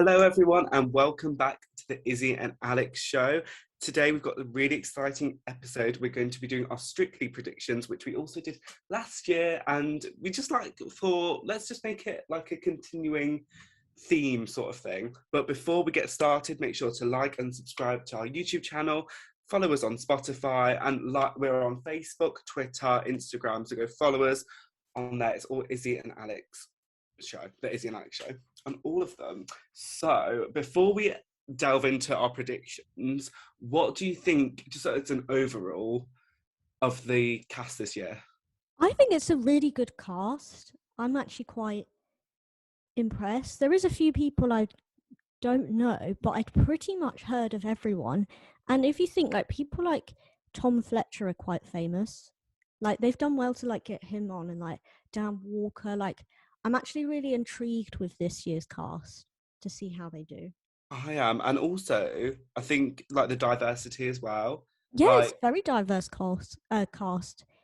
Hello, everyone, and welcome back to the Izzy and Alex show. Today, we've got a really exciting episode. We're going to be doing our Strictly predictions, which we also did last year. And we just let's just make it like a continuing theme sort of thing. But before we get started, make sure to like and subscribe to our YouTube channel. Follow us on Spotify, and we're on Facebook, Twitter, Instagram. So go follow us on there. It's all Izzy and Alex show, the Izzy and Alex show, on all of them. So before we delve into our predictions, what do you think, just as an overall, of the cast this year? I think it's a really good cast. I'm actually quite impressed. There is a few people I don't know, but I'd pretty much heard of everyone. And if you think like people like Tom Fletcher are quite famous, like they've done well to like get him on, and like Dan Walker. Like I'm actually really intrigued with this year's cast to see how they do. I am, and also I think like the diversity as well. Yeah, it's Like, very diverse cast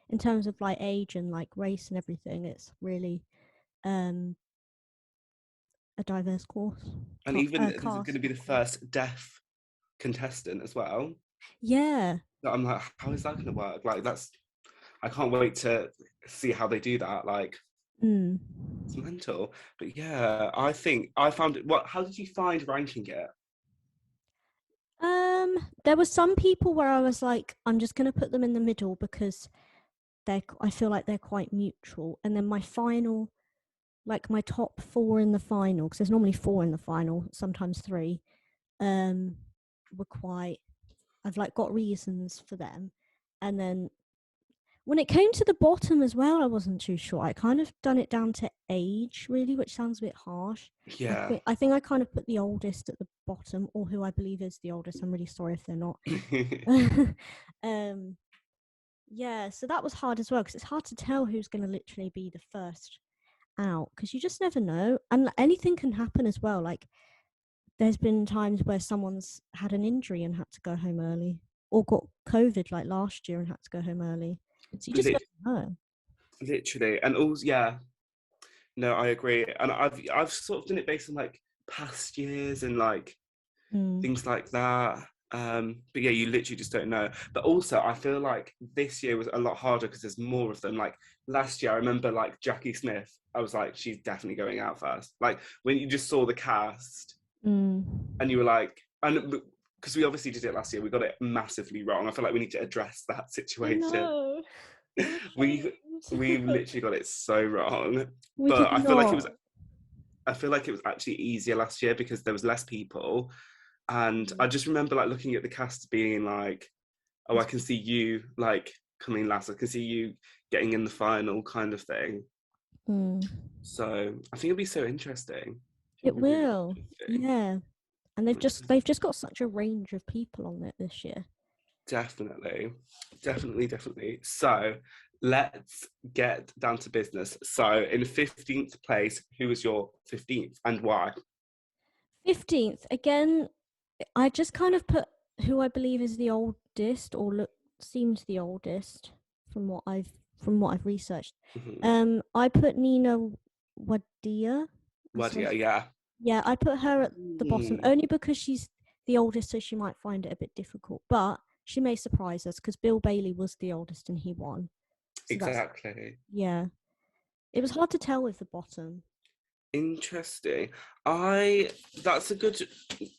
in terms of like age and like race and everything. It's really um a diverse and even this is going cast. to be the first deaf contestant as well. Yeah. So I'm like, how is that going to work? Like, I can't wait to see how they do that. Like, Mm. it's mental. But yeah, I think I found it. How did you find ranking it? There were some people where I was like, I'm just gonna put them in the middle because I feel like they're quite neutral. And then my final, like my top four in the final, because there's normally four in the final, sometimes three, were quite. I've like got reasons for them, and then when it came to the bottom as well, I wasn't too sure. I kind of done it down to age, really, which sounds a bit harsh. Yeah. I think I kind of put the oldest at the bottom, or who I believe is the oldest. I'm really sorry if they're not. um, yeah, so that was hard as well, because it's hard to tell who's going to literally be the first out, because you just never know, and anything can happen as well. Like there's been times where someone's had an injury and had to go home early, or got COVID like last year and had to go home early. So you just never know. Literally, and also, yeah, no, I agree, and I've sort of done it based on like past years and like Mm. things like that. But yeah, you literally just don't know. But also, I feel like this year was a lot harder because there's more of them. Like last year, I remember like Jackie Smith. I was like, she's definitely going out first. Like when you just saw the cast, Mm. and you were like, and because we obviously did it last year, we got it massively wrong. I feel like we need to address that I situation. know. It was we we shamed. literally got it so wrong. We But did I feel like it not. was actually easier last year because there was less people. And I just remember like looking at the cast being like, oh, I can see you like coming last. I can see you getting in the final kind of thing. Mm. So I think it'll be so interesting. I think It it'll be really will. interesting. Yeah. And they've just got such a range of people on it this year. Definitely. Definitely. So let's get down to business. So in 15th place, who was your 15th and why? 15th, again, I just kind of put who I believe is the oldest, or seems the oldest from what I've researched. Mm-hmm. I put Nina Wadia. Well, yeah, yeah. Yeah, I put her at the bottom Mm, only because she's the oldest, so she might find it a bit difficult. But she may surprise us because Bill Bailey was the oldest and he won. So exactly. yeah. It was hard to tell with the bottom. Interesting. I that's a good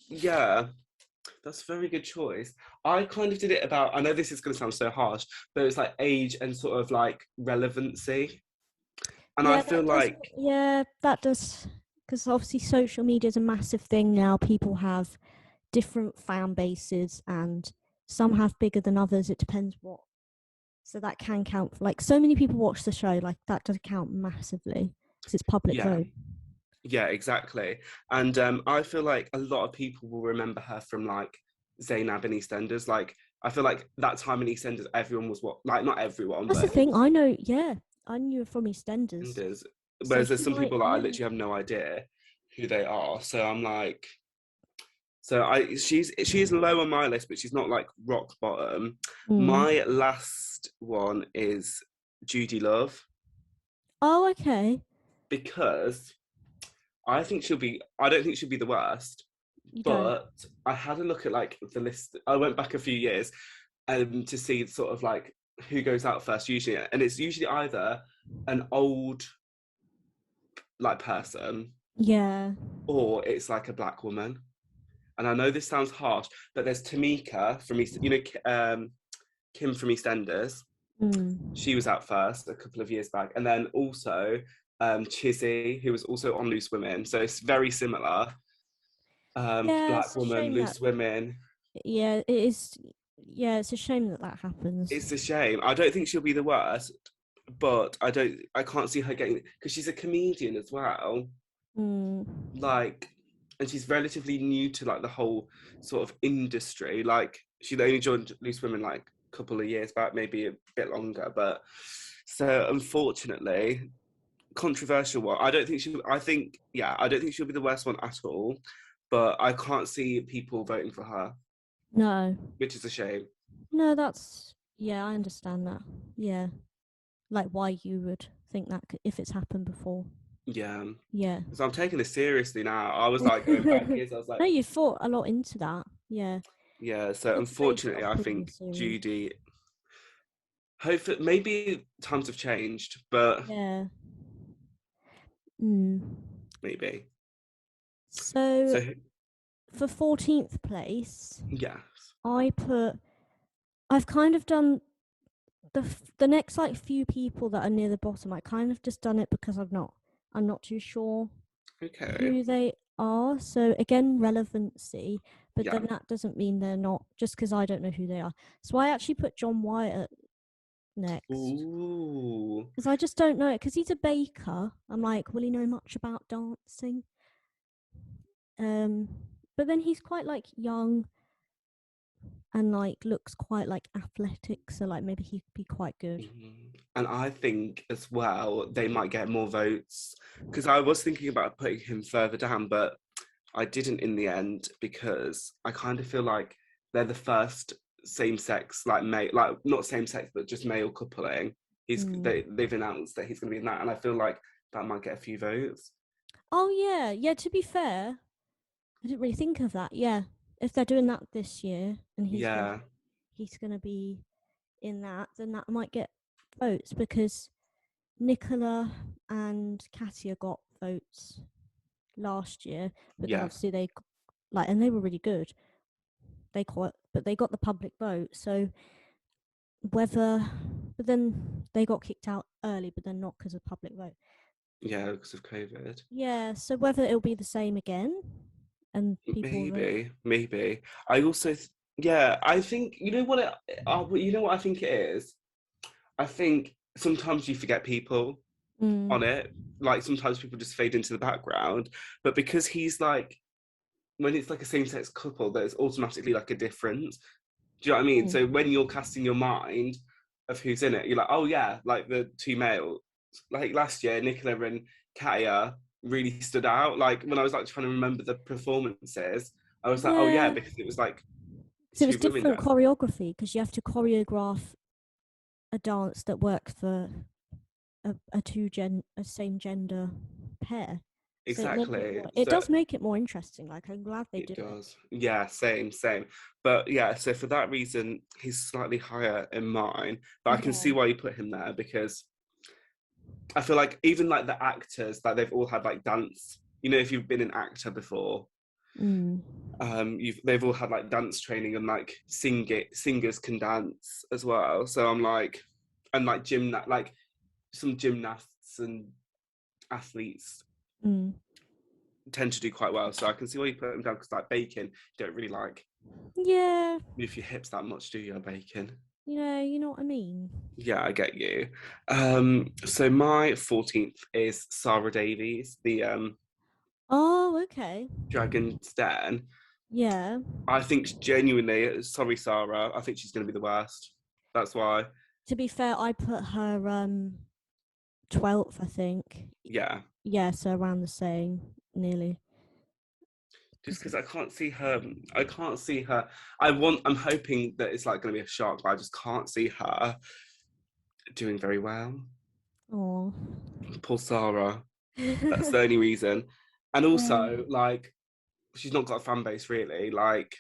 yeah, that's a very good choice. I kind of did it about, I know this is gonna sound so harsh, but it's like age and sort of like relevancy. And I Yeah, feel that does. like Yeah, that does. Because obviously, social media is a massive thing now. People have different fan bases, and some have bigger than others. It depends what. So that can count. Like so many people watch the show. Like that does count massively because it's public yeah, vote. yeah, exactly. And I feel like a lot of people will remember her from like Zainab and EastEnders. Like I feel like that time in EastEnders, everyone was what, like not everyone, That's the but thing. I know. Yeah, I knew her from EastEnders. EastEnders. So Whereas there's she some might. people that I Yeah. literally have no idea who they are. So I'm like, so she is low on my list, but she's not like rock bottom. Mm. My last one is Judy Love Oh, okay. because I think she'll be. I don't think she'll be the worst, You don't? but I had a look at like the list. I went back a few years, to see sort of like who goes out first usually, and it's usually either an old like person Yeah. or it's like a black woman. And I know this sounds harsh, but there's Tamika from East, Kim from EastEnders. Mm. She was out first a couple of years back, and then also Chizzy, who was also on Loose Women. So it's very similar. Yeah, Black it's a woman, shame that. Loose Women. Yeah, it is. Yeah, it's a shame that that happens. It's a shame. I don't think she'll be the worst, but I don't. I can't see her getting because she's a comedian as well. Mm. Like, and she's relatively new to like the whole sort of industry. Like, she only joined Loose Women like a couple of years back, maybe a bit longer. But so unfortunately, controversial one. I don't think she. I think yeah, I don't think she'll be the worst one at all. But I can't see people voting for her, No. which is a shame. No, that's. Yeah, I understand that. Yeah. Like why you would think that if it's happened before. Yeah. Yeah. So I'm taking this seriously now. I was like going back years. I was like, No, you thought a lot into that. Yeah. yeah. So Good to know you took unfortunately, that I opinion think serious. Judy. Hopefully, maybe times have changed, but Yeah. Mm. maybe. So So for 14th place, yes. I put. I've kind of done the next like few people that are near the bottom. I kind of just done it because I'm not too sure Okay. who they are. So again, relevancy, but Yeah. then that doesn't mean they're not just because I don't know who they are. So I actually put John Wyatt next Ooh. because I just don't know it because he's a baker. I'm like, will he know much about dancing? Um, but then he's quite like young and like looks quite like athletic, so like maybe he could be quite good. Mhm. And I think as well they might get more votes because I was thinking about putting him further down, but I didn't in the end because I kind of feel like they're the first same-sex like male, like not same-sex but just male coupling. Mm. They've announced that he's going to be in that, and I feel like that might get a few votes. Oh yeah, yeah. To be fair, I didn't really think of that. Yeah, if they're doing that this year and Yeah, he's gonna be in that, then that might get votes because Nicola and Katia got votes last year, but then yeah, obviously they like and they were really good. But they got the public vote. So whether, but then they got kicked out early, but then not because of public vote. yeah, because of COVID. Yeah. So whether it'll be the same again, and people will vote. Maybe. I also, yeah, I think you know what you know what I think it is. I think sometimes you forget people Mm. on it. Like sometimes people just fade into the background. But because he's like, when it's like a same-sex couple, there's automatically like a difference. Do you know what I mean? Mm. So when you're casting your mind of who's in it, you're like, oh yeah, like the two males. Like last year, Nicola and Katia really stood out. Like when I was like trying to remember the performances, I was like, oh yeah, Yeah. because it was like So it was two women different dancing. choreography because you have to choreograph a dance that works for a same gender pair. So it made it Exactly. more. It So does make it more interesting. Like I'm glad they it did it. does. Yeah, same. But yeah, so for that reason, he's slightly higher in mine. But I can Yeah. see why you put him there because I feel like even like the actors, like they've all had like dance. You know, if you've been an actor before, Mm. they've all had like dance training and like singers can dance as well. So I'm like, and like like some gymnasts and athletes Mm. tend to do quite well. So I can see why you put them down because like baking, you don't really like Yeah. move your hips that much, do you, baking? Yeah. You know what I mean. Yeah, I get you. So my 14th is Sarah Davies, the Oh, okay. Dragon's Den. Yeah. I think genuinely, sorry, Sarah, I think she's going to be the worst. That's why. To be fair, I put her 12th, I think. Yeah, Yeah, so around the same, nearly. just because Because I can't see her. I can't see her. I'm hoping that it's like going to be a shock, but I just can't see her doing very well. oh. Poor Sarah. That's the only reason. And also, Um, like, she's not got a fan base really. Like,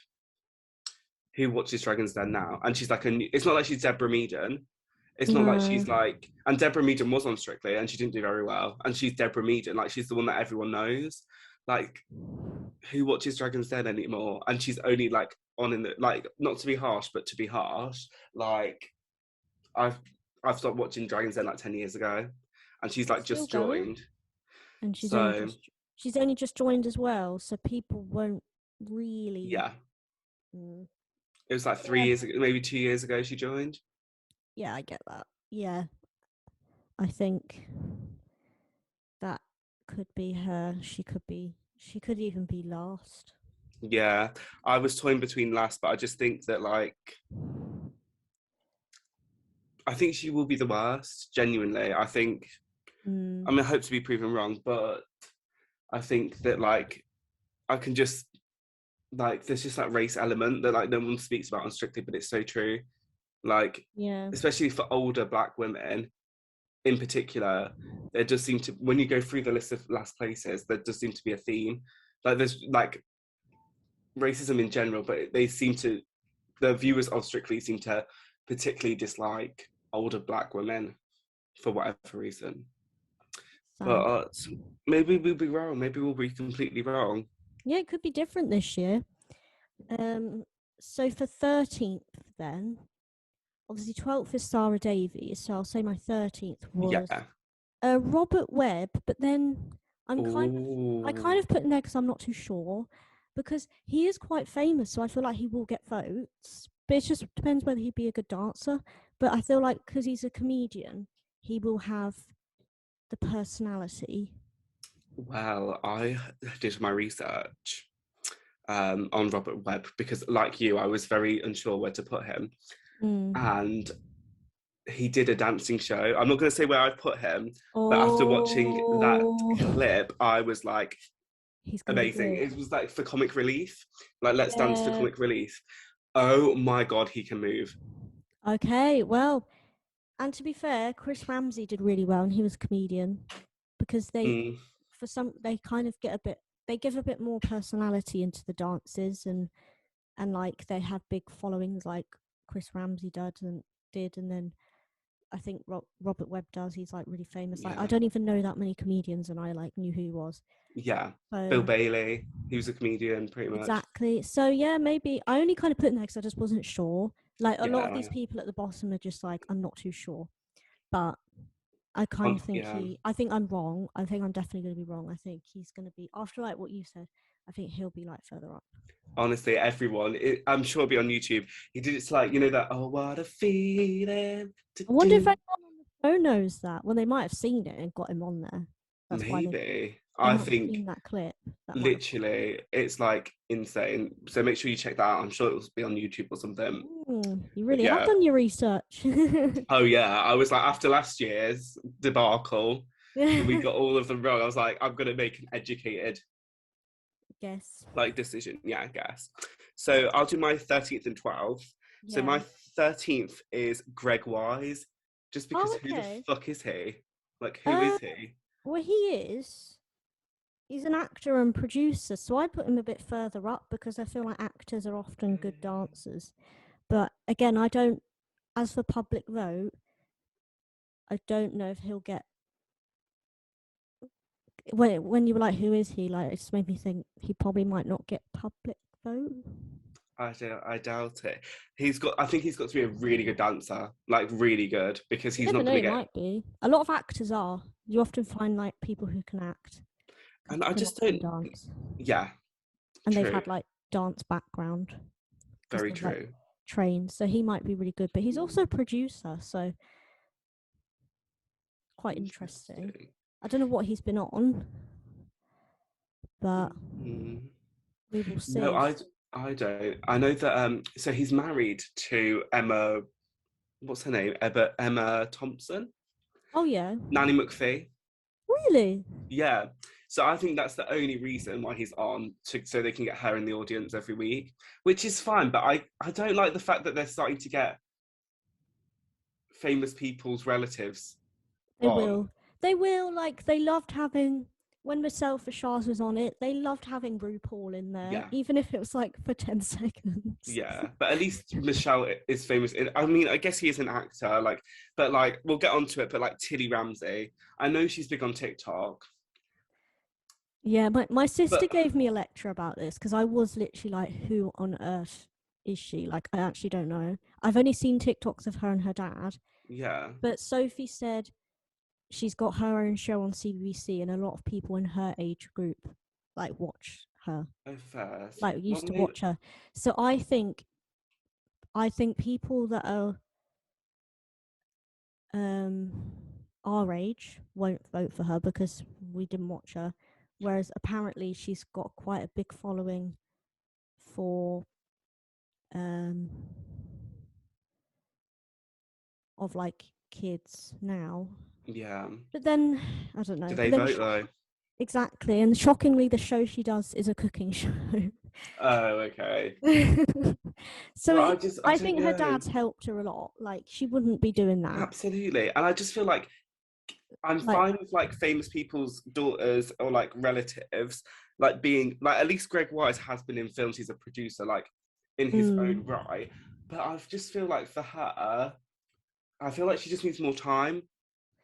who watches Dragon's Den now? And she's like it's not like she's Deborah Meaden. It's not like no. she's like, and Deborah Meaden was on Strictly and she didn't do very well. And she's Deborah Meaden, like she's the one that everyone knows. Like, who watches Dragon's Den anymore? And she's only like on in the, like, not to be harsh, but to be harsh, like, I've I've stopped watching Dragon's Den like 10 years ago, and she's It's like still just going, joined. and So she's only just joined as well, so people won't really. yeah, Mm, it was like three yeah, years ago, maybe 2 years ago she joined. yeah, I get that. Yeah, I think that could be her. She could be. She could even be last. Yeah, I was toying between last, but I just think that, like, I think she will be the worst. Genuinely, I think. Mm, I mean, I hope to be proven wrong, but I think that, like, I can just, like, there's just that race element that, like, no one speaks about on Strictly, but it's so true. Like, yeah, especially for older Black women in particular, there does seem to, when you go through the list of last places, there does seem to be a theme. Like, there's like racism in general, but they seem to, the viewers of Strictly seem to particularly dislike older Black women for whatever reason. sad. But maybe we'll be wrong. Maybe we'll be completely wrong. Yeah, it could be different this year. Um, so for 13th, then obviously 12th is Sarah Davies, so I'll say my 13th was Yeah. Robert Webb, but then I kind Oh, of put in there because I'm not too sure, because he is quite famous, so I feel like he will get votes. But it just depends whether he'd be a good dancer. But I feel like because he's a comedian, he will have the personality. well, I did my research on Robert Webb because, like you, I was very unsure where to put him. Mm. And he did a dancing show. I'm not going to say where I put him, but after watching that Oh, clip, I was like, he's gonna be amazing. good. It was like for comic relief, like Let's Dance for Yeah. comic relief. Oh my God, he can move. Okay. Well, and to be fair, Chris Ramsey did really well, and he was a comedian because Mm, they kind of get a bit, they give a bit more personality into the dances, and like they have big followings like Chris Ramsey did, and then I think Robert Webb does. He's like really famous. Like I yeah, don't even know that many comedians, and I like knew who he was. yeah. Bill So Bailey, he was a comedian pretty much. exactly. So yeah, maybe I only kind of put in there because I just wasn't sure. Like a lot of Yeah, these people at the bottom are just like I'm not too sure, but I kind of think yeah. I think I'm wrong. I think I'm definitely going to be wrong. I think he's going to be, after like what you said, I think he'll be like further up. Honestly, everyone, I'm sure it'll be on YouTube. He did, it's like, you know, that, oh, what a feeling to I wonder if do. anyone on the show knows that. Well, they might have seen it and got him on there. That's why Maybe. they I might have think seen that clip. That might have got. literally it's like insane. So make sure you check that out. I'm sure it will be on YouTube or something. You But really have yeah. done your research. Oh yeah. I was like, after last year's debacle, when we got all of them wrong, I was like, I'm gonna make an educated Guess. like decision. Yeah, I guess. So I'll do my 13th and 12th. So Yeah. my 13th is Greg Wise, just because Oh, who the okay. fuck is he? Like, who Uh, is he? well, he is. He's an actor and producer, so I put him a bit further up because I feel like actors are often good dancers. But again, I don't. As for public vote, I don't know if he'll get. When you were like, "Who is he?" Like, it just made me think he probably might not get public vote. I doubt it. I think he's got to be a really good dancer, like really good, because You he's never not know, going to he get. might be. A lot of actors are. You often find like people who can act And I can just often don't. dance, Yeah, and they've true. had like dance babackground because Very they've like true. trained. So he might be really good, but he's also a producer, so quite interesting. Interesting. I don't know what he's been on, but Mhm. we will No, see. I don't. I know that so he's married to Emma, what's her name? Emma Thompson? Oh yeah, Nanny McPhee. really? Yeah. So I think that's the only reason why he's on so they can get her in the audience every week, which is fine, but I don't like the fact that they're starting to get famous people's relatives They on. will. They will. Like they loved having. when Michelle Fashaz was on it, they loved having RuPaul in there, Yeah. even if it was like for 10 seconds. Yeah, but at least Michelle is famous. I mean, I guess he is an actor, like, but like we'll get onto it. But like Tilly Ramsey, I know she's big on TikTok, Yeah, my sister but gave me a lecture about this because I was literally like, who on earth is she? Like, I actually don't know. I've only seen TikToks of her and her dad, yeah, but Sophie said she's got her own show on CBBC, and a lot of people in her age group like watch her, at first, like well, used to maybe, watch her. So I think people that are um our age won't vote for her because we didn't watch her. Whereas apparently she's got quite a big following for um of like kids now. yeah. But then I don't Do know. they But then vote though? exactly, and shockingly, the show she does is a cooking show. Oh, okay. So But I I don't think her know. dad's helped her a lot. Like she wouldn't be doing that. Absolutely, and I just feel like I'm Like, fine with like famous people's daughters or like relatives, like being like at least Greg Wise has been in films. He's a producer, like in his own mm, right. But I just feel like for her, I feel like she just needs more time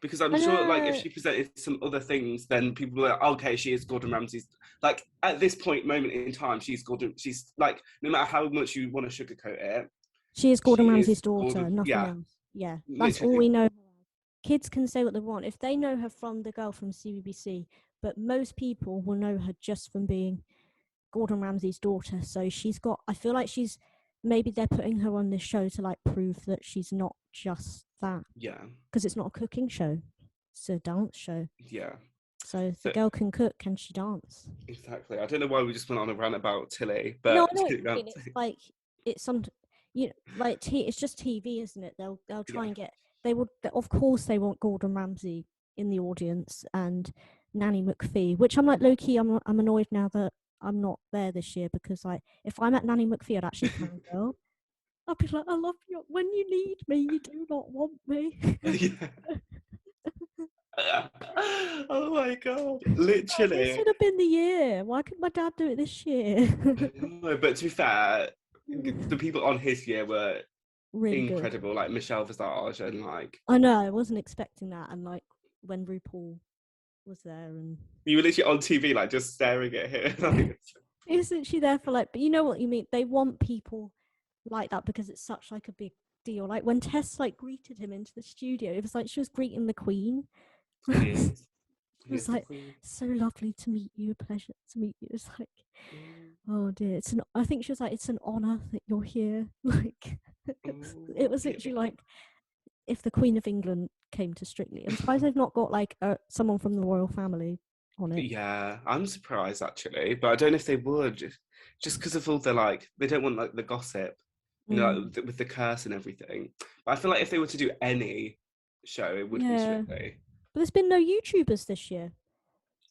because I'm I sure like if know she presented some other things, then people were like, okay, she is Gordon Ramsay's. Like at this moment in time, she's Gordon. She's like no matter how much you want to sugarcoat it, she is she Gordon is Ramsay's daughter, Gordon. nothing Yeah, else. Yeah, that's all literally. we know. Kids can say what they want if they know her from the girl from CBBC, but most people will know her just from being Gordon Ramsay's daughter. So she's got. I feel like she's maybe they're putting her on this show to like prove that she's not just that Yeah, because it's not a cooking show; it's a dance show. yeah. So if the So girl can cook, can she dance? exactly. I don't know why we just went on a rant about Tilly, No, I but know what you mean. It's like it's some, like it's just TV, isn't it? They'll try yeah, and get. They would, of course, they want Gordon Ramsay in the audience and Nanny McPhee, which I'm like low key. I'm annoyed now that I'm not there this year because like if I'm at Nanny McPhee, I'd actually fangirl. I'd be like, I love you. When you need me, you do not want me. yeah. Oh my god, Like, this literally. would have been the year. Why couldn't my dad do it this year? I know, but to be fair, the people on his year were Really good. incredible, like Michelle Visage and like I know. I wasn't expecting that, and like when RuPaul was there, and you were literally on TV, like just staring at him. Like, isn't she there for like? But you know what you mean. They want people like that because it's such like a big deal. Like when Tess like greeted him into the studio, it was like she was greeting the Queen. he It is, he was is the like queen. so lovely to meet you, a pleasure to meet you. It's like, Mm, oh dear, it's an. I think she was like, it's an honor that you're here. Like it oh, was literally like if the Queen of England came to Strictly. I'm surprised they've not got like someone from the royal family on it. yeah, I'm surprised actually, but I don't know if they would, just because of all the like, they don't want like the gossip, you know, Mm. like, with the curse and everything. But I feel like if they were to do any show, it would be Yeah, Strictly. but there's been no YouTubers this year.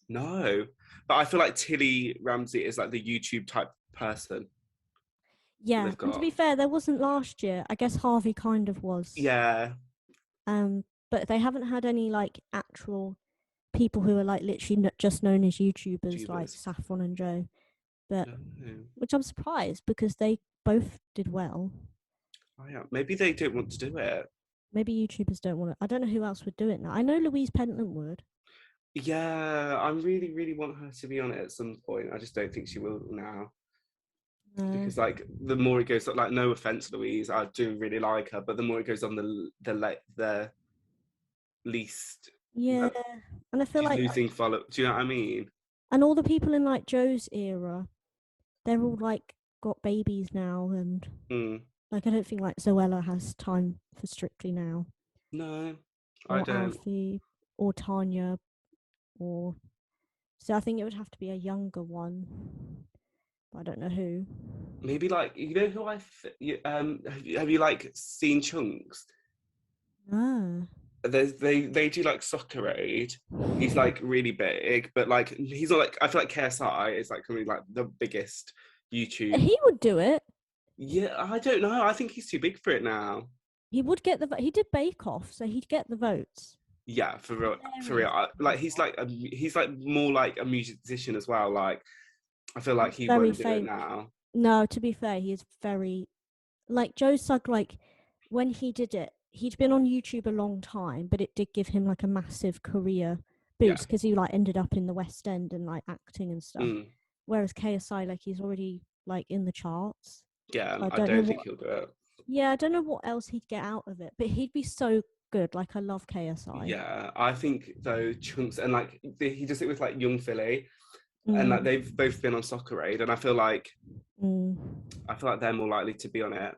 No, but I feel like Tilly Ramsey is like the YouTube type person that Yeah, they've and to be got. fair, there wasn't last year. I guess Harvey kind of was. Yeah, But they haven't had any like actual people who are like literally just known as YouTubers like YouTubers. Saffron and Joe. But No. which I'm surprised because they both did well. Oh, yeah. Maybe they don't want to do it. Maybe YouTubers don't want to. I don't know who else would do it now. I know Louise Pentland would. Yeah, I really, really want her to be on it at some point. I just don't think she will now. No. Because like the more it goes, like no offense, Louise, I do really like her, but the more it goes on, the least Yeah, that and I feel she's like, losing follow. Do you know what I mean? and all the people in like Joe's era, they're all like got babies now, and Mm. like I don't think like Zoella has time for Strictly now, No, I or don't. Alfie, or Tanya, or so I think it would have to be a younger one, but I don't know who. Maybe like you know who have you like seen Chunks? Ah, They do like Soccer Aid. He's like really big, but like he's not like I feel like KSI is like probably like the biggest YouTube. he would do it. Yeah, I don't know. I think he's too big for it now. He would get the. He did Bake Off, so he'd get the votes. Yeah, for real, for Hilarious real. Like as he's well. like he's like more like a musician as well. Like I feel like He's he very wouldn't do it famous. now. No, to be fair, he is very like Joe Sugg. Like when he did it, he'd been on YouTube a long time, but it did give him like a massive career Yeah. boost because he like ended up in the West End and like acting and stuff. Mm. Whereas KSI, like he's already like in the charts. Yeah, So I I don't know don't think what. he'll do it. Yeah, I don't know what else he'd get out of it, but he'd be so good. Like I love KSI. Yeah, I think though Chunks and like he does it with like Young Philly, and like Mm, they've both been on Soccer Aid, and mm, I feel like they're more likely to be on it.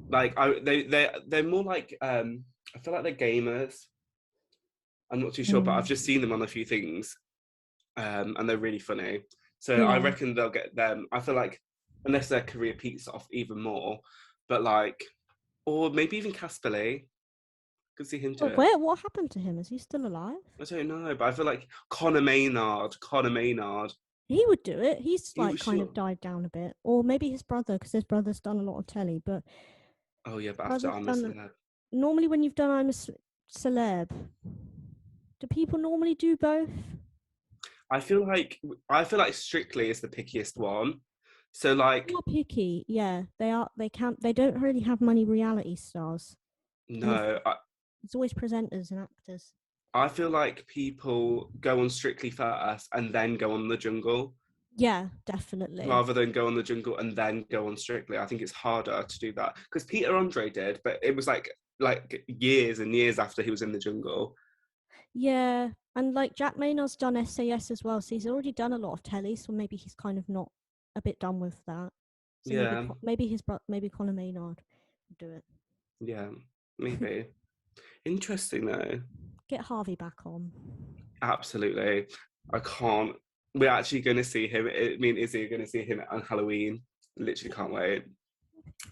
Like they're more like I feel like they're gamers. I'm not too sure, but I've mm. just seen them on a few things, and they're really funny. So I Yeah, reckon they'll get them. I feel like unless their career peaks off even more, but like or maybe even Casper Lee. Could see him do but it. where? What happened to him? Is he still alive? I don't know, but I feel like Connor Maynard, He would do it. He's he like was kind sure. of died down a bit, or maybe his brother, because his brother's done a lot of telly. But Oh yeah, but after brother's I'm a done. Celeb. Normally, when you've done Celeb, do people normally do both? I feel like Strictly is the pickiest one. So like They are picky. Yeah, they are. They can't. They don't really have many reality stars, and no, it's always presenters and actors. I feel like people go on Strictly first and then go on the Jungle Yeah, definitely. rather than go on the Jungle and then go on Strictly. I think it's harder to do that because Peter Andre did, but it was like years and years after he was in the Jungle. Yeah, and like Jack Maynard's done SAS as well, so he's already done a lot of telly. So maybe he's kind of not a bit done with that. So maybe Yeah, maybe maybe Conor Maynard would do it. yeah, maybe. Interesting though. Get Harvey back on. Absolutely. I can't. We're actually going to see him. Me and Izzy are going to see him on Halloween. Literally can't wait.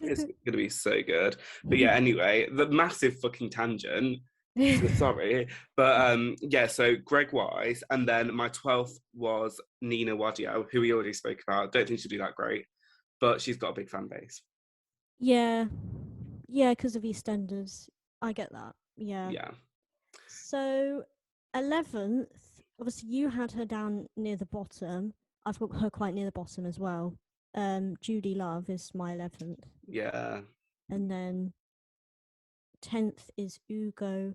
It's going to be so good. But yeah, anyway, the massive fucking tangent. So sorry. But yeah, so Greg Wise. And then my 12th was Nina Wadio, who we already spoke about. Don't think she'll do that great, but she's got a big fan base. Yeah, yeah, because of EastEnders. I get that. Yeah. Yeah. So 11th, obviously you had her down near the bottom. I've got her quite near the bottom as well. Judy Love is my 11th, Yeah. and then 10th is Ugo.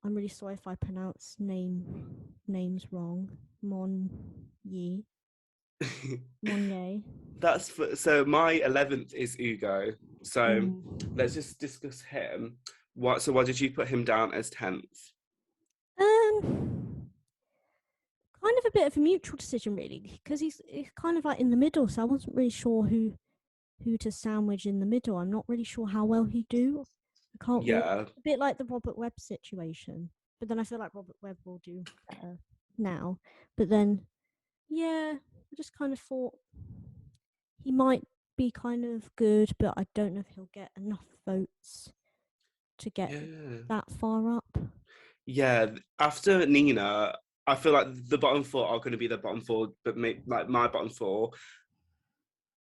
I'm really sorry if I pronounce names wrong. Monye. Monye. So my 11th is Ugo. So Mm. let's just discuss him. Why did you put him down as 10th? Um, kind of a bit of a mutual decision, really, because he's kind of like in the middle. So I wasn't really sure who to sandwich in the middle. I'm not really sure how well he'd do. I can't really. Yeah. A bit like the Robert Webb situation, but then I feel like Robert Webb will do better now. But then, yeah, I just kind of thought he might be kind of good, but I don't know if he'll get enough votes to get Yeah. that far up. Yeah. After Nina, I feel like the bottom four are going to be the bottom four, but like my bottom four,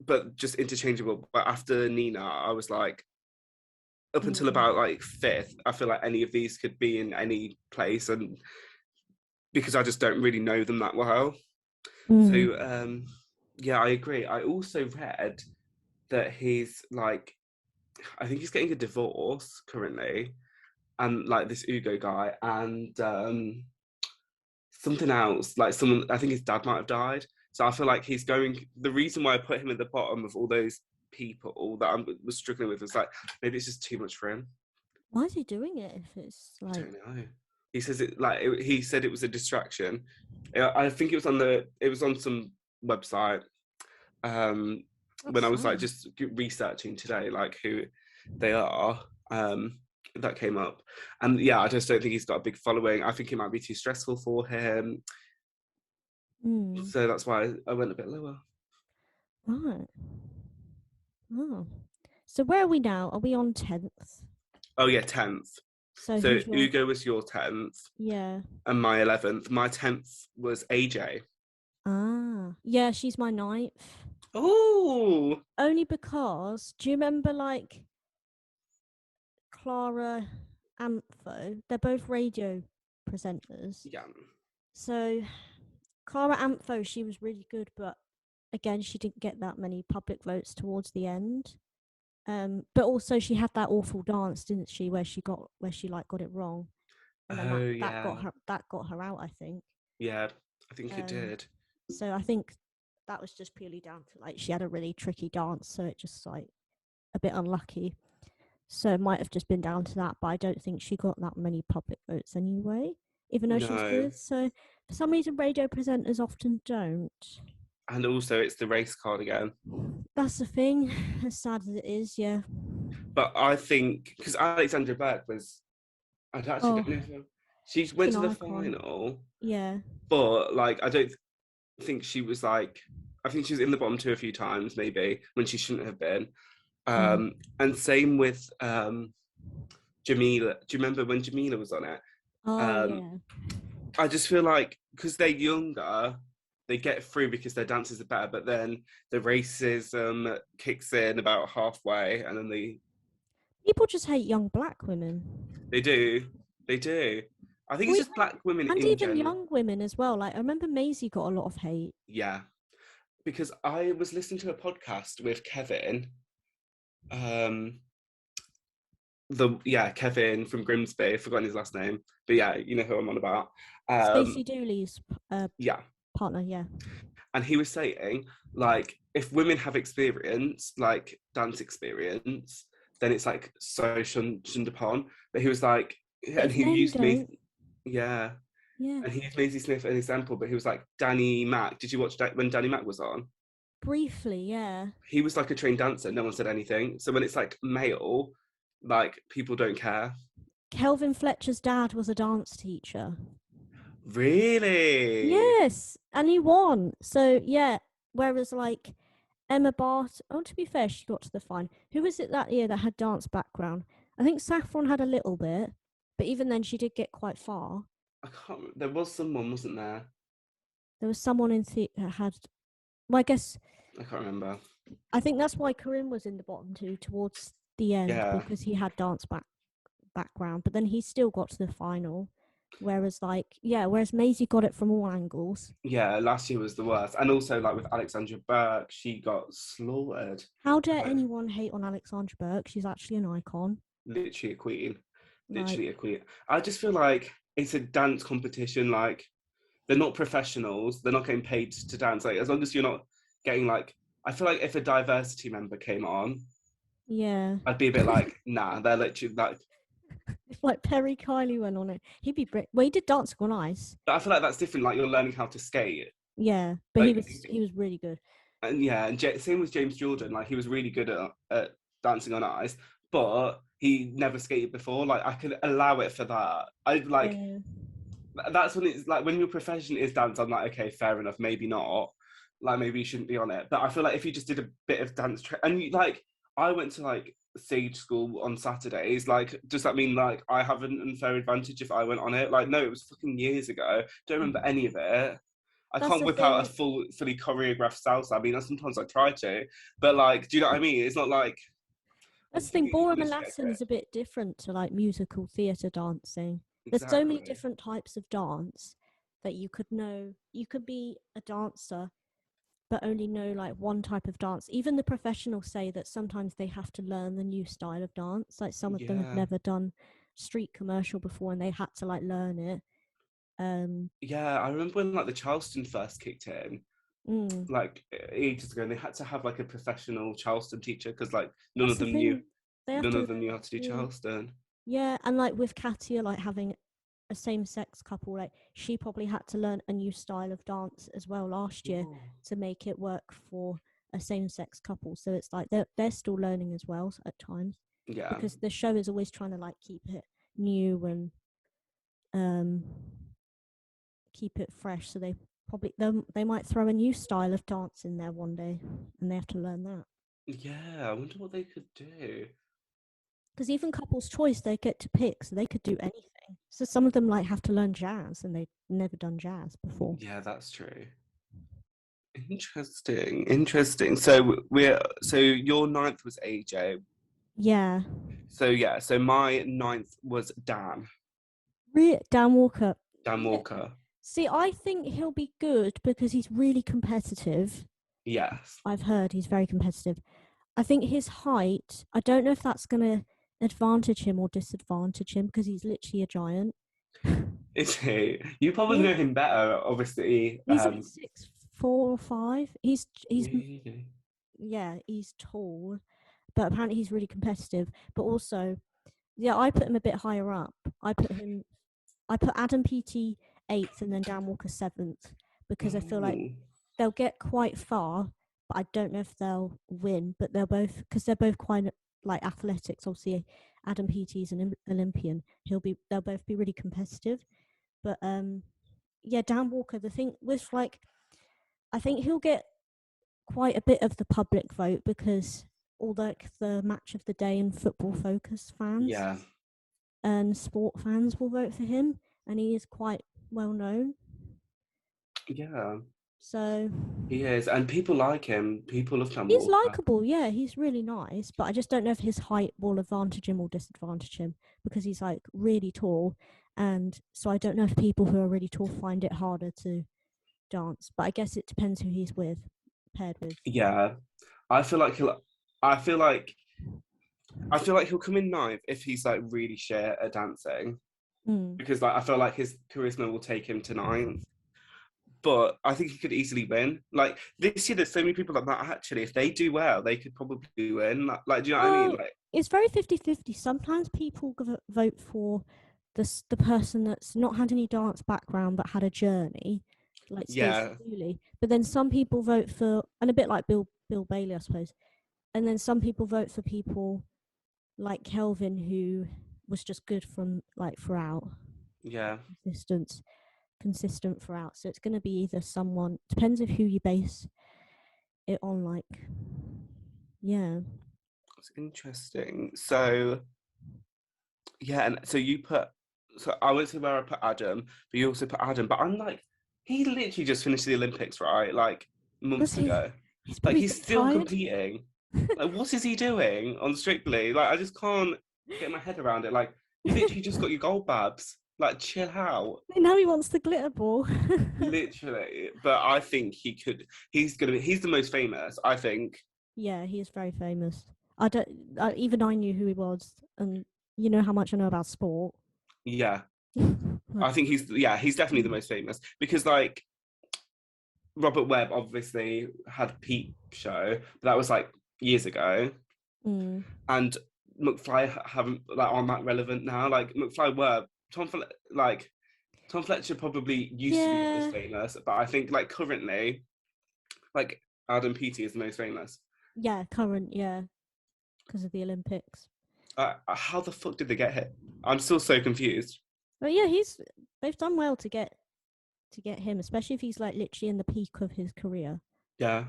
but just interchangeable. But after Nina, I was like, up until Mm. about like fifth, I feel like any of these could be in any place, and because I just don't really know them that well. Mm. So yeah, I agree. I also read that he's like, I think he's getting a divorce currently, and like this Ugo guy, and something else, like someone, I think his dad might have died. So I feel like he's going. The reason why I put him at the bottom of all those people that I was struggling with was like maybe it's just too much for him. Why is he doing it if it's I like. don't know. He says he said it was a distraction. I think it was on some website um, when That's I was like sad. just researching today, like who they are. That came up, and yeah, I just don't think he's got a big following. I think it might be too stressful for him, Mm. so that's why I went a bit lower. Right. Oh. So where are we now? Are we on 10th? Oh yeah, 10th. So So who's your. Ugo was your 10th, Yeah. and my 11th. My 10th was AJ. Ah. Yeah, she's my ninth. Oh, Only because, do you remember like Clara Amtho? They're both radio presenters. Yeah. So Cara Amfo, she was really good, but again, she didn't get that many public votes towards the end. But also she had that awful dance, didn't she, where she like got it wrong, and then Oh, that got yeah. her out, I think. Yeah, I think it Um, did. so I think that was just purely down to like she had a really tricky dance, so it just like a bit unlucky. So it might have just been down to that, but I don't think she got that many public votes anyway, even though she was No. good. So for some reason, radio presenters often don't. And also, it's the race card again. That's the thing, as sad as it is, yeah. But I think, because Alexandra Burke was, I actually Oh, don't know if she she's went an to the icon. final, Yeah. but like, I don't think she was like, I think she was in the bottom two a few times, maybe, when she shouldn't have been. Mm. And same with Jamila. Do you remember when Jamila was on it? Oh, Um, yeah. I just feel like because they're younger, they get through because their dances are better, but then the racism kicks in about halfway, and then People just hate young black women. they do, they do. I think Or it's even, just black women and in even general. young women as well. Like, I remember Maisie got a lot of hate. Yeah, because I was listening to a podcast with Kevin, um, Kevin from Grimsby. I've forgotten his last name, but yeah, you know who I'm on about. Stacey Dooley's Yeah, partner, yeah. and he was saying like if women have experience, like dance experience, then it's like so shunned upon. But he was like, But and if he men used me, don't, yeah, yeah. and he used Maisie Smith as an example. But he was like Danny Mac. Did you watch that when Danny Mac was on? Briefly, yeah. He was like a trained dancer. No one said anything. So when it's like male, like people don't care. Kelvin Fletcher's dad was a dance teacher. Really? Yes, and he won. So yeah. Whereas like Emma Bart, oh, to be fair, she got to the final. Who was it that year that had dance background? I think Saffron had a little bit, but even then, she did get quite far. I can't. There was someone, wasn't there? There was someone in that had. Well, I guess I can't remember. I think that's why Corinne was in the bottom two towards the end Yeah. because he had dance background, but then he still got to the final. Whereas Maisie got it from all angles. Yeah, last year was the worst. And also, like with Alexandra Burke, she got slaughtered. How dare Like, anyone hate on Alexandra Burke? She's actually an icon. literally a queen. Like, Literally a queen. I just feel like it's a dance competition. Like, they're not professionals. They're not getting paid to dance. Like, as long as you're not getting like, I feel like if a diversity member came on, yeah. I'd be a bit like, nah, they're literally like. If like Perry Kiley went on it, he'd be well, he did Dancing on Ice. But I feel like that's different. Like, you're learning how to skate. Yeah, but he Like, was really good. and yeah, and same with James Jordan. Like he was really good at dancing on ice, but he never skated before. Like I could allow it for that. I like Yeah. that's when it's like when your profession is dance. I'm like, okay, fair enough, maybe not. Like maybe you shouldn't be on it. But I feel like if you just did a bit of dance, and you, like I went to like Sage School on Saturdays. Like, does that mean like I have an unfair advantage if I went on it? Like, no, it was fucking years ago. Don't remember any of it. I That's can't the whip out a thing. fully choreographed salsa. I mean, sometimes I try to, but like, do you know what I mean? It's not like I That's just the thing. think you Ballroom want and to get Latin grip. is a bit different to like musical theatre dancing. There's so many Exactly. different types of dance that you could know. You could be a dancer, but only know like one type of dance. Even the professionals say that sometimes they have to learn the new style of dance. Like some of them have Yeah. never done street commercial before and they had to like learn it. Um, Yeah, I remember when like the Charleston first kicked in, mm, like ages ago, and they had to have like a professional Charleston teacher because like that's the thing. They have none to of them knew learn how to do it. Charleston. Yeah, and like with Katia, like having a same-sex couple, like she probably had to learn a new style of dance as well last year Ooh. to make it work for a same-sex couple. So it's like they're still learning as well at times Yeah. because the show is always trying to like keep it new and um keep it fresh. So they might throw a new style of dance in there one day, and they have to learn that. Yeah, I wonder what they could do. Because even couples choice they get to pick, so they could do anything. So some of them like have to learn jazz and they've never done jazz before. Yeah, that's true. Interesting, interesting. So your ninth was AJ. Yeah. So yeah, so my ninth was Dan. Dan Walker. Dan Yeah. Walker. See, I think he'll be good because he's really competitive. Yes. I've heard he's very competitive. I think his height, I don't know if that's going to advantage him or disadvantage him because he's literally a giant. Is he? You probably Yeah. know him better, obviously. He's like 6'4" or 6'5". He's Really? yeah, he's tall, but apparently he's really competitive. But also, yeah, I put him a bit higher up. I put Adam PT 8th and then Dan Walker 7th because I feel like Oh, they'll get quite far, but I don't know if they'll win. But they'll both, because they're both quite like athletics. Obviously, Adam PT's an Olympian. They'll both be really competitive. But yeah, Dan Walker. The thing with like, I think he'll get quite a bit of the public vote because all the match of the day and football focus fans yeah. and sport fans will vote for him, and he is quite well known. Yeah. So He is. And people like him. People love Dan he's Walker. likable, yeah, he's really nice, but I just don't know if his height will advantage him or disadvantage him because he's like really tall, and so I don't know if people who are really tall find it harder to dance. But I guess it depends who he's paired with. Yeah. I feel like he'll I feel like I feel like he'll come in ninth if he's like really shit at dancing. Mm. Because like I feel like his charisma will take him to ninth. But I think he could easily win. Like this year, there's so many people like that. Actually, if they do well, they could probably win. Like do you know what I mean? Well, Like, it's very 50-50. Sometimes people vote for the person that's not had any dance background but had a journey, like Stacey yeah, Dooley. But then some people vote for, and a bit like Bill Bailey, I suppose. And then some people vote for people like Kelvin, who was just good from like throughout, yeah. consistent, consistent throughout. So it's going to be either someone, depends of who you base it on. Like, yeah, It's interesting. So yeah, and so you put. So I went to where I put Adam, but you also put Adam. But I'm like, he literally just finished the Olympics, right? Like was months he? ago. He's Like probably he's getting still tired. competing. Like what is he doing on Strictly? Like I just can't get my head around it. Like you literally just got your gold babs. Like chill out. Now he wants the glitter ball. Literally. But I think he could. He's the most famous. I think. Yeah, he is very famous. I don't. Even I knew who he was, and you know how much I know about sport. Yeah. Like, I think he's definitely the most famous because like Robert Webb obviously had Peep Show, but that was like years ago, mm, and McFly haven't like aren't that relevant now. Like McFly were like Tom Fletcher probably used to be the most yeah, famous, but I think like currently, like Adam Peaty is the most famous. yeah, current, yeah, because of the Olympics. How the fuck did they get hit? I'm still so confused. But yeah, they've done well to get him, especially if he's like literally in the peak of his career. Yeah.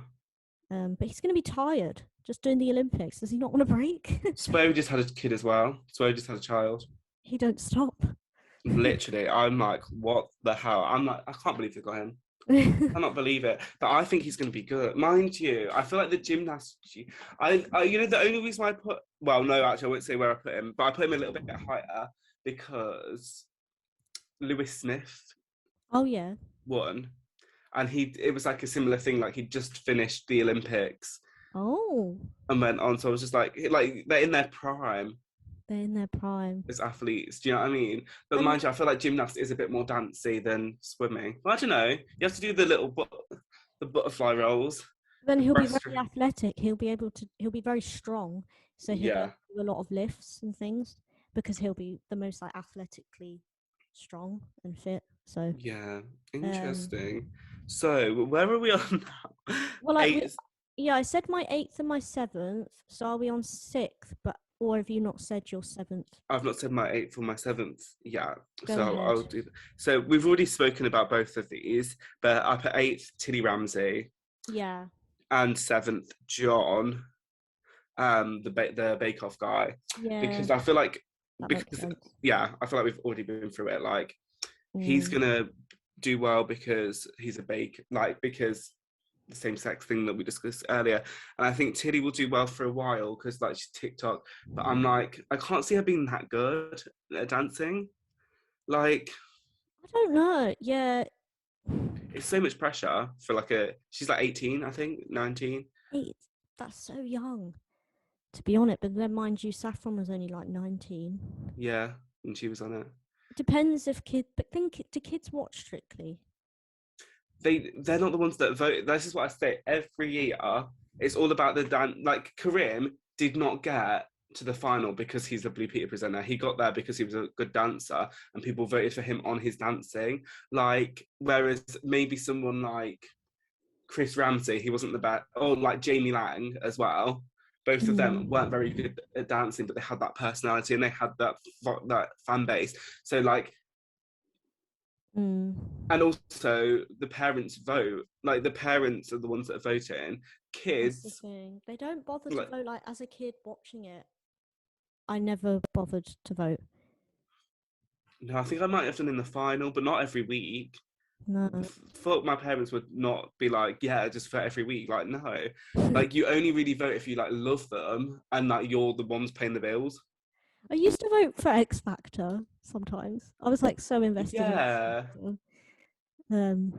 But he's gonna be tired just doing the Olympics. Does he not want a break? Spo just had a kid as well. Spo just had a child. He don't stop. Literally, I'm like, what the hell? I'm like, I can't believe they got him. I cannot believe it. But I think he's going to be good. Mind you, I feel like the gymnast. You know, the only reason I put, well, no, actually, I won't say where I put him, but I put him a little bit higher because Lewis Smith Oh yeah. won, and it was like a similar thing. Like he just finished the Olympics Oh, and went on. So I was just like they're in their prime they're in their prime. as athletes. Do you know what I mean? But And mind you, I feel like gymnast is a bit more dancey than swimming. Well, I don't know. You have to do the butterfly rolls, then the he'll be breast. very athletic. He'll be very strong. So he'll be able Yeah, to do a lot of lifts and things because he'll be the most like athletically strong and fit. So, yeah. um, Interesting. So where are we on now? well, like we, Eight. yeah, I said my 8th and my 7th. So are we on 6th? But or have you not said your 7th? I've not said my eighth or my seventh yet, Go so ahead. I'll do. So we've already spoken about both of these, but I put eighth Tilly Ramsey Yeah, and seventh John, the Bake Off guy, yeah, because I feel like that makes because sense. yeah, I feel like we've already been through it. Like he's Mm. gonna do well because he's a because the same sex thing that we discussed earlier. And I think Tilly will do well for a while because like she's TikTok. But I'm like, I can't see her being that good at dancing. Like, I don't know. Yeah, it's so much pressure for like she's like 18, I think, 19. eight. That's so young, to be honest. But then, mind you, Saffron was only like 19. Yeah, and she was on it. Depends if kid. But think, do kids watch Strictly? They're not the ones that vote. This is what I say every year. It's all about the dance. Like Karim did not get to the final because he's a Blue Peter presenter. He got there because he was a good dancer, and people voted for him on his dancing. Like whereas maybe someone like Chris Ramsey, he wasn't the best, or like Jamie Lang as well. Both of them weren't very Mm. good at dancing, but they had that personality and they had that fan base. So like, Mm. and also the parents vote. Like the parents are the ones that are voting. That's the Kids, thing. They don't bother to like, vote. Like as a kid watching it, I never bothered to vote. no, I think I might have done in the final, but not every week. No. Thought my parents would not be like, yeah, just vote every week. Like, no, like you only really vote if you like love them and like you're the ones paying the bills. I used to vote for X Factor sometimes. I was like so invested in X Yeah, Factor. Um,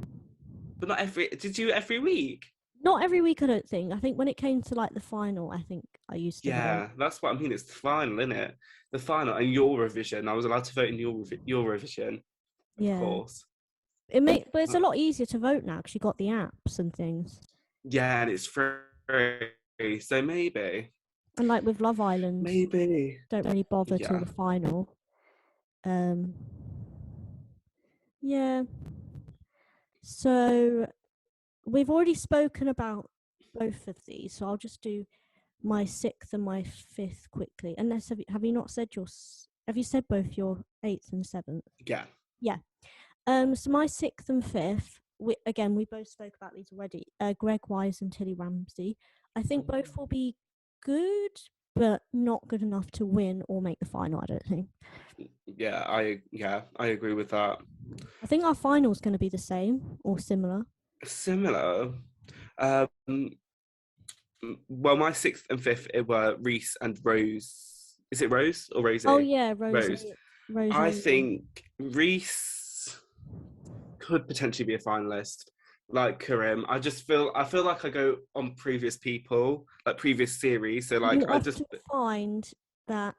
but not every. Did you every week? Not every week, I don't think. I think when it came to like the final, I think I used to vote. Yeah, that's what I mean. It's the final, isn't it? The final and Eurovision. I was allowed to vote in Eurovision, of Yeah, course. but it's Uh, a lot easier to vote now because you got the apps and things. Yeah, and it's free. So And like with Love Island, maybe. don't really bother till Yeah, the final. Um, yeah. So we've already spoken about both of these, so I'll just do my sixth and my fifth quickly. Unless have you not said have you said both your eighth and seventh? yeah. Yeah. So my sixth and fifth, we both spoke about these already. Greg Wise and Tilly Ramsey. I think both will be good, but not good enough to win or make the final. I don't think. I agree with that. I think our final is going to be the same or similar. Similar. Um, well, my sixth and fifth it were Reese and Rose. Is it Rose or Oh Rosie? yeah, Rose. Rose. I think Reese could potentially be a finalist. Like Karim, I feel like I go on previous people, like previous series. So like You I just often find that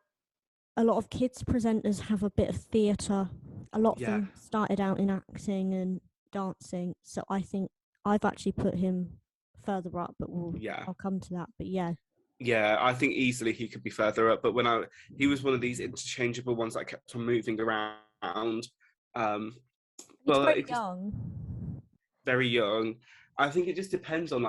a lot of kids presenters have a bit of theatre. A lot of yeah, them started out in acting and dancing, so I think I've actually put him further up, but yeah. I'll come to that. But yeah, Yeah, I think easily he could be further up. But he was one of these interchangeable ones that kept on moving around. Um, he's but very it just young. very young. I think it just depends on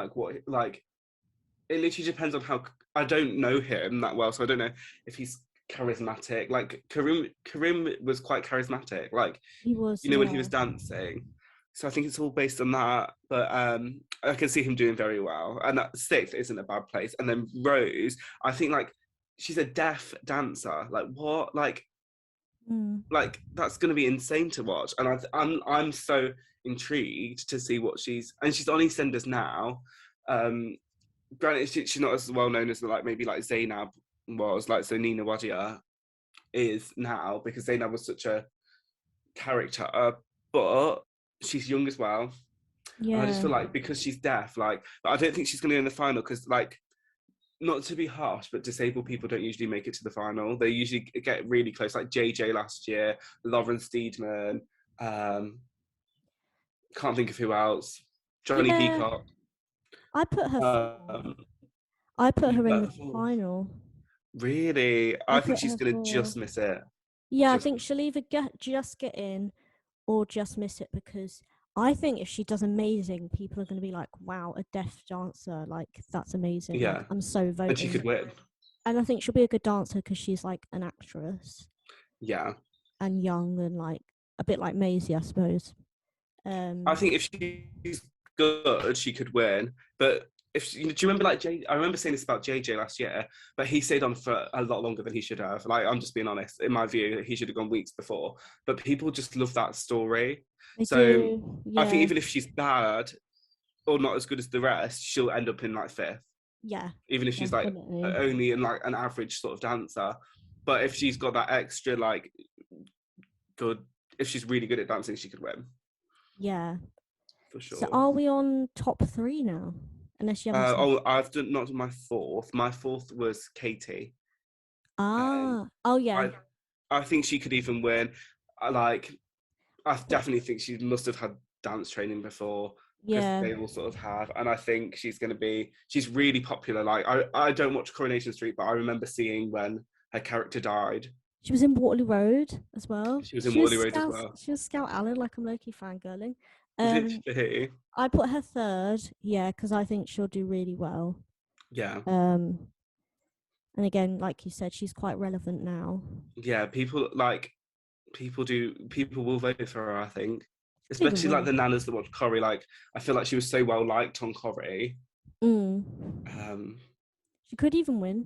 it literally depends on how I don't know him that well, so I don't know if he's charismatic. Like Karim was quite charismatic. Like He was, you know when he yeah, was dancing. So I think it's all based on that. But I can see him doing very well. And that sixth isn't a bad place. And then Rose, I think like she's a deaf dancer. Like what? mm. Like that's going to be insane to watch. And I'm so intrigued to see what she's on EastEnders now. Um, Granted, she's not as well known as like maybe like Zainab was. Like so Nina Wadia is now because Zainab was such a character, but she's young as well. And I just Yeah. feel like because she's deaf, like I don't think she's going to go in the final because like not to be harsh, but disabled people don't usually make it to the final. They usually get really close, like JJ last year, Lauren Steedman. Um, can't think of who else. Johnny Yeah, Peacock. I put her fourth. Um, I put you her in put the her fourth. final. Really, I I think put she's her going to fourth. just miss it. Yeah, I Just think she'll either just get in or just miss it because I think if she does amazing, people are going to be like, wow, a deaf dancer. Like, that's amazing. Like, yeah, I'm so and she voting. could win. And I think she'll be a good dancer because she's like an actress Yeah, and young and like a bit like Maisie, I suppose. I Um, think if she's good, she could win. But do you remember like I remember saying this about JJ last year, but he stayed on for a lot longer than he should have. Like I'm just being honest, in my view, he should have gone weeks before. But people just love that story. I So do, I think yeah, even if she's bad or not as good as the rest, she'll end up in like fifth. yeah, Even if she's like definitely. only in like an average sort of dancer. But if she's got that extra like good if she's really good at dancing, she could win Yeah. for So sure. are we on top 3 now? Unless you haven't said. I've done not my fourth. My fourth was Katie. Um, Oh yeah. I I think she could even win. Like I But definitely think she must have had dance training before because yeah. they all sort of have, and I think she's really popular. Like I don't watch Coronation Street, but I remember seeing when her character died. She was in Waterloo Road as well. She was in Waterloo Road as well. She was Scout Alan, like I'm low-key fangirling. Um Literally, I put her third, yeah, because I think she'll do really well. yeah, Um and again, like you said, she's quite relevant now. yeah. People will vote for her. I think, She could even especially like win. the nanas that watch Corrie. Like I feel like she was so well liked on Corrie. Mm. Um, She could even win.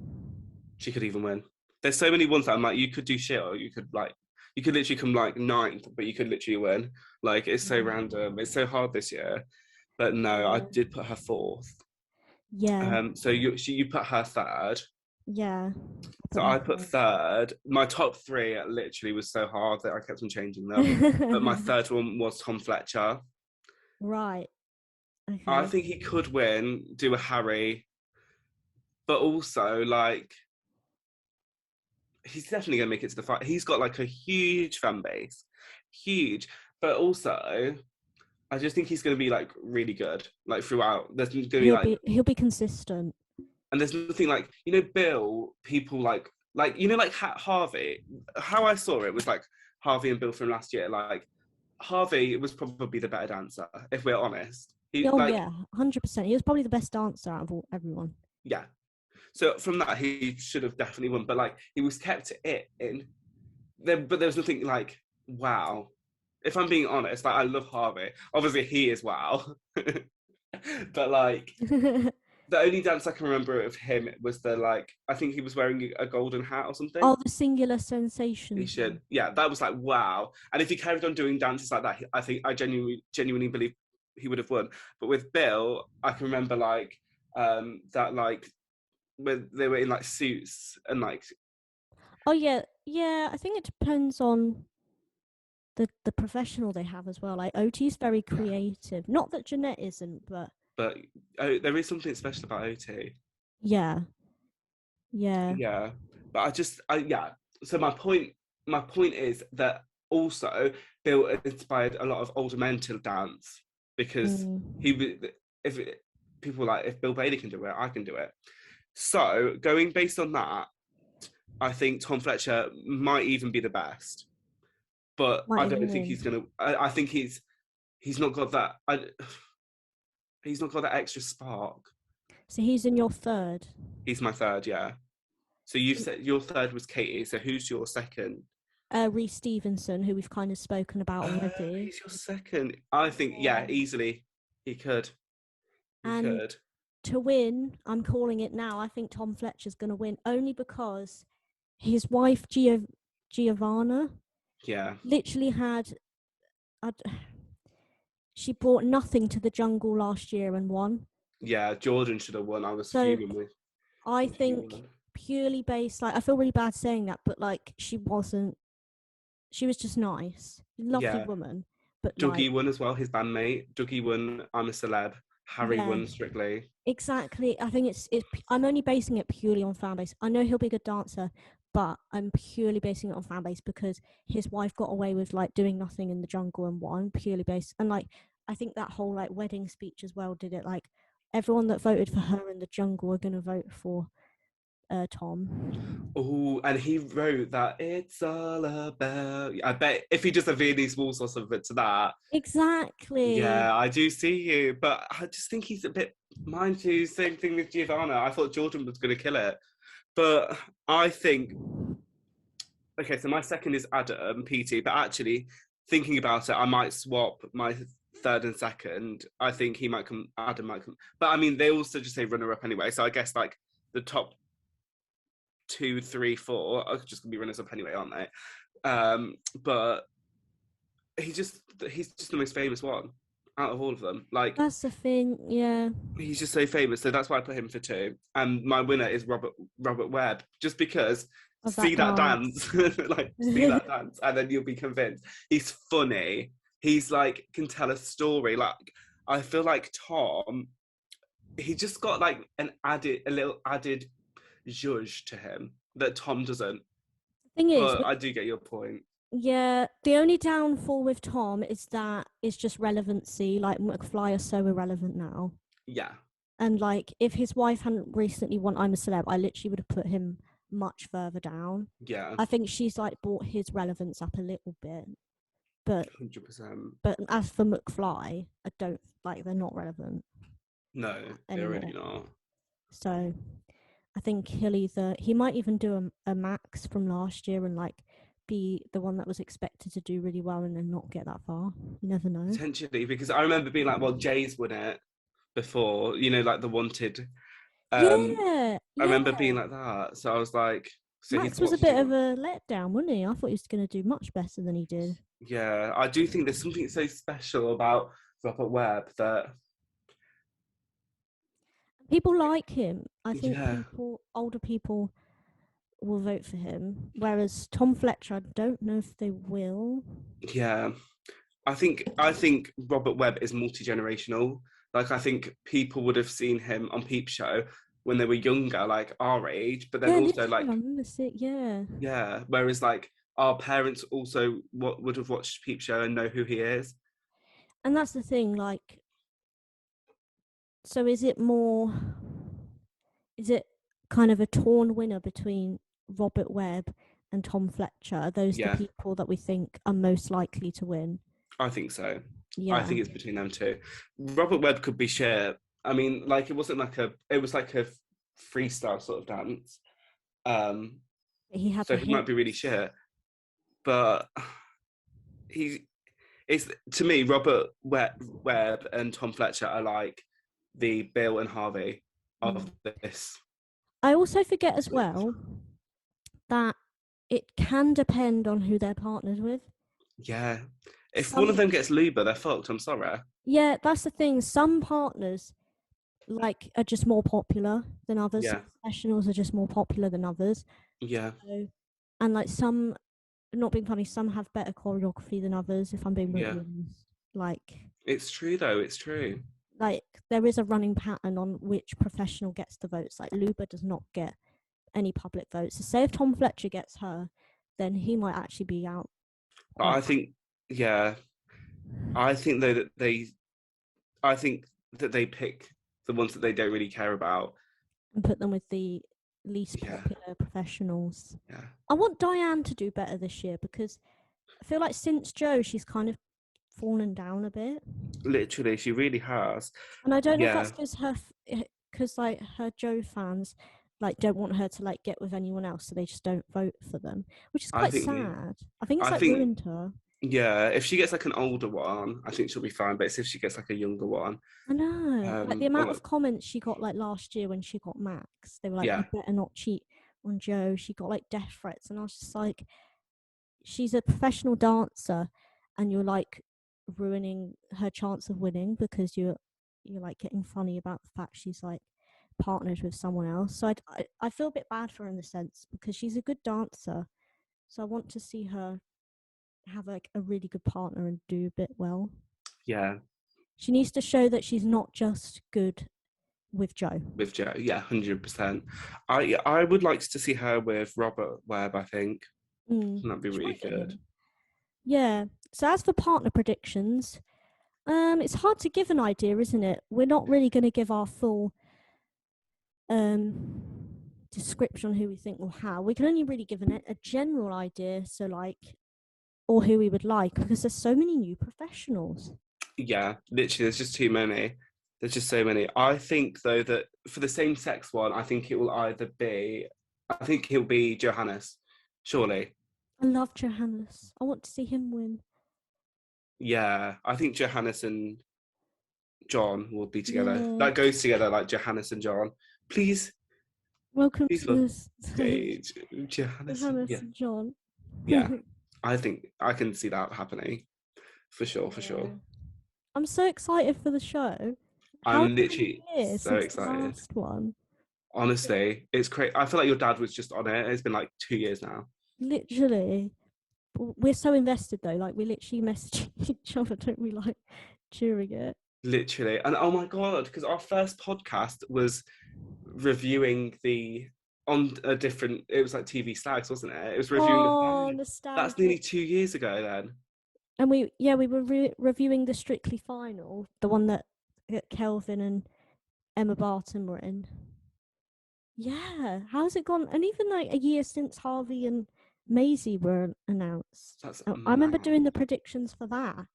she could even win. There's so many ones that I'm like, you could do shit, or you could literally come like ninth, but you could literally win. Like it's so random. It's so hard this year. But no, I Yeah. did put her fourth. Yeah. So you put her third. Yeah. So I put third. My top three literally was so hard that I kept on changing them. But my third one was Tom Fletcher. Right. I Okay. think he could win, do a Harry, but also like he's definitely gonna make it to the fight. He's got like a huge fan base, huge. But also, I just think he's gonna be like really good, like throughout. There's gonna be like, He'll be consistent. and there's nothing like Bill. People like like Harvey. How I saw it was like Harvey and Bill from last year. Like Harvey was probably the better dancer, if we're honest. He Oh like yeah, 100%. He was probably the best dancer out of everyone. yeah. So from that, he should have definitely won. But like he was kept in there, but there was nothing like wow. If I'm being honest, like I love Harvey. Obviously, he is wow. But like the only dance I can remember of him was the like I think he was wearing a golden hat or something. Oh, the singular He sensations should, one. yeah, that was like wow. And if he carried on doing dances like that, I think I genuinely believe he would have won. But with Bill, I can remember like that like when they were in like suits and like Oh yeah, yeah. I think it depends on the professional they have as well. Like OT's very yeah. creative. Not that Jeanette isn't, but But there is something special about OT. yeah, yeah. Yeah, but yeah. So my point is that also Bill inspired a lot of older men to dance because Mm. if people were like if Bill Bailey can do it, I can do it. So going based on that, I think Tom Fletcher might even be the best, but Might I even don't think he's win. gonna. I think he's not got that. He's not got that extra spark. So he's in your third. He's my third, yeah. So you said your third was Katie. So who's your second? Reece Stevenson, who we've kind of spoken about already. He's your second. I think, yeah, Yeah. easily. He could. He And could. to win, I'm calling it now. I think Tom Fletcher's going to win only because his wife Giovanna Yeah. literally had I she brought nothing to the jungle last year and won. Yeah. Jordan should have won. I was So fuming with I when she think won. purely based, like I feel really bad saying that, but like she was just nice, lovely Yeah. woman, but like Dougie won as well, his bandmate. Dougie won I'm a Celeb. Harry yeah, won Strictly. exactly. I think it's I'm only basing it purely on fan base. I know he'll be a good dancer, but I'm purely basing it on fan base because his wife got away with like doing nothing in the jungle and won purely based. And like I think that whole like wedding speech as well did it. Like everyone that voted for her in the jungle are gonna vote for Tom. Oh, and he wrote that it's all about. I bet if he does a Viennese Waltz or something to that, Exactly. yeah, I do see you. But I just think he's a bit, mind you, same thing with Giovanna. I thought Jordan was going to kill it. But I think, okay, so my second is Adam, PT, but actually, thinking about it, I might swap my third and second. I think Adam might come. But I mean, they also just say runner up anyway. So I guess like the top two, three, four are just going to be runners up anyway, aren't they? But he's just the most famous one out of all of them. Like That's the thing, yeah. he's just so famous, so that's why I put him for two. And my winner is Robert Webb, just because Of see that that dance. dance, like see that dance, and then you'll be convinced. He's funny. He's like can tell a story. Like I feel like Tom, he just got like a little added zhuzh to him that Tom doesn't. Thing is, But I do get your point. yeah, the only downfall with Tom is that it's just relevancy. Like McFly are so irrelevant now. Yeah, And like, if his wife hadn't recently won I'm a Celeb, I literally would have put him much further down. yeah, I think she's like brought his relevance up a little bit, but 100%. as for McFly, I don't like they're not relevant No, they're anymore. really not. So I think he might even do a Max from last year and like be the one that was expected to do really well and then not get that far. You never know. Potentially, because I remember being like, well, Jay's won it before, like the wanted. Yeah, I yeah. remember being like that. So I was like, so he's Max was a what's bit doing of what? a letdown, wasn't he? I thought he was going to do much better than he did. Yeah, I do think there's something so special about Robert Webb that, People like him. I think yeah, older people will vote for him. Whereas Tom Fletcher, I don't know if they will. yeah. I think Robert Webb is multi-generational. Like I think people would have seen him on Peep Show when they were younger, like our age, but then Yeah, also literally, I like remember it. Yeah, yeah, whereas like our parents also would have watched Peep Show and know who he is. and that's the thing. Like, so is it more? Is it kind of a torn winner between Robert Webb and Tom Fletcher? Are those the Yeah, people that we think are most likely to win? I think so. I Yeah, think it's between them two. Robert Webb could be shit. I mean, like it was like a freestyle sort of dance. Um, he had so the he might be really hits. shit, but he it's to me Webb and Tom Fletcher are like the Bill and Harvey of Mm. this. I also forget as well that it can depend on who they're partnered with. Yeah, if one of Some, them gets Luba, they're fucked. I'm sorry. yeah, that's the thing. Some partners like are just more popular than others. Yeah, Some professionals are just more popular than others. yeah, So, and like some, not being funny, some have better choreography than others. If I'm being yeah. brutally honest, It's true though. It's true. like there is a running pattern on which professional gets the votes. Like Luba does not get any public votes. So say if Tom Fletcher gets her, then he might actually be out But quite. I think, yeah, I think though that I think that they pick the ones that they don't really care about. And put them with the least Yeah, popular professionals. yeah. I want Diane to do better this year because I feel like since Joe, she's kind of fallen down a bit. Literally, she really has. And I don't know if Yeah, that's because like her Joe fans like don't want her to like get with anyone else, so they just don't vote for them, which is I quite think, sad. I think it's I like think, ruined her. yeah. If she gets like an older one, I think she'll be fine. But it's if she gets like a younger one, I know, like the or amount like, of comments she got like last year when she got Max, they were like, "You yeah, better not cheat on Joe." She got like death threats, and I was just like, "She's a professional dancer, and you're like ruining her chance of winning because you're like getting funny about the fact she's like partnered with someone else." So I feel a bit bad for her in the sense because she's a good dancer, so I want to see her have like a really good partner and do a bit well. yeah. She needs to show that she's not just good with Joe. With Joe, yeah, 100%. I would like to see her with Robert Webb. I think that'd be She really might get good. him. Yeah. So as for partner predictions, it's hard to give an idea, isn't it? We're not really going to give our full um description on who we think will have. We can only really give a general idea, so like, or who we would like, because there's so many new professionals. Yeah, literally, there's just too many. There's just so many. I think though that for the same sex one, I think it will either be, I think he'll be Johannes, surely. I love Johannes. I want to see him win. Yeah, I think Johannes and John will be together. Yeah. That goes together like Johannes and John. Please, Welcome please to for this stage. stage. Johannes. Johannes Yeah, and John. yeah. I think I can see that happening for sure, for sure. Yeah. I'm so excited for the show. How I'm has it been literally a year so since the excited. last one? Honestly, it's crazy. I feel like your dad was just on it. It's been like 2 years now. Literally. We're so invested though, like we literally message each other, don't we, like during it? Literally. And oh my God, because our first podcast was reviewing on a different, it was like TV Slags, wasn't it? It was reviewing the Oh, final. That's nearly nostalgic. 2 years ago then. And we were reviewing the Strictly final, the one that Kelvin and Emma Barton were in. Yeah, how's it gone? And even like a year since Harvey and Maisie were announced. That's I remember mad. doing the predictions for that,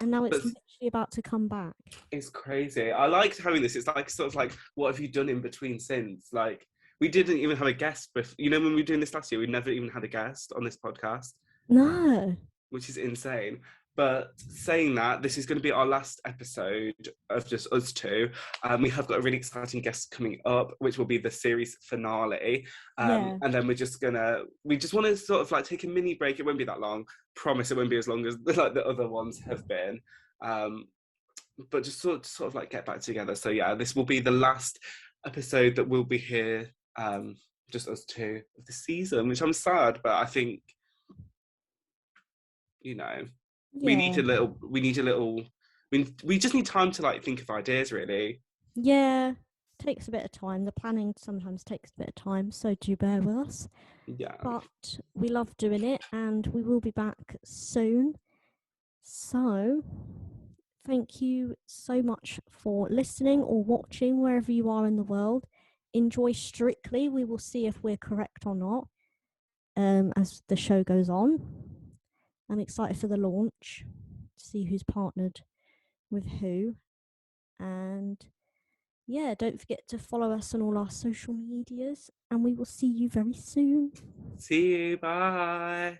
and now But it's literally about to come back. it's crazy. I liked having this. It's like sort of like, what have you done in between since? Like, we didn't even have a guest. You know, when we were doing this last year, we never even had a guest on this podcast, No. which is insane. But saying that, this is going to be our last episode of just us two. We have got a really exciting guest coming up, which will be the series finale. Yeah. And then we just want to sort of like take a mini break. It won't be that long. Promise it won't be as long as like the other ones have been. But just sort of like get back together. So yeah, this will be the last episode that will be here, just us two of the season, which I'm sad, but I think, you know, we Yeah. need a little. We just need time to like think of ideas, really. Yeah. Takes a bit of time. The planning sometimes takes a bit of time, so do bear with us. Yeah. But we love doing it, and we will be back soon. So, thank you so much for listening or watching wherever you are in the world. Enjoy Strictly. We will see if we're correct or not as the show goes on. I'm excited for the launch to see who's partnered with who. And yeah, don't forget to follow us on all our social medias, and we will see you very soon. See you. Bye.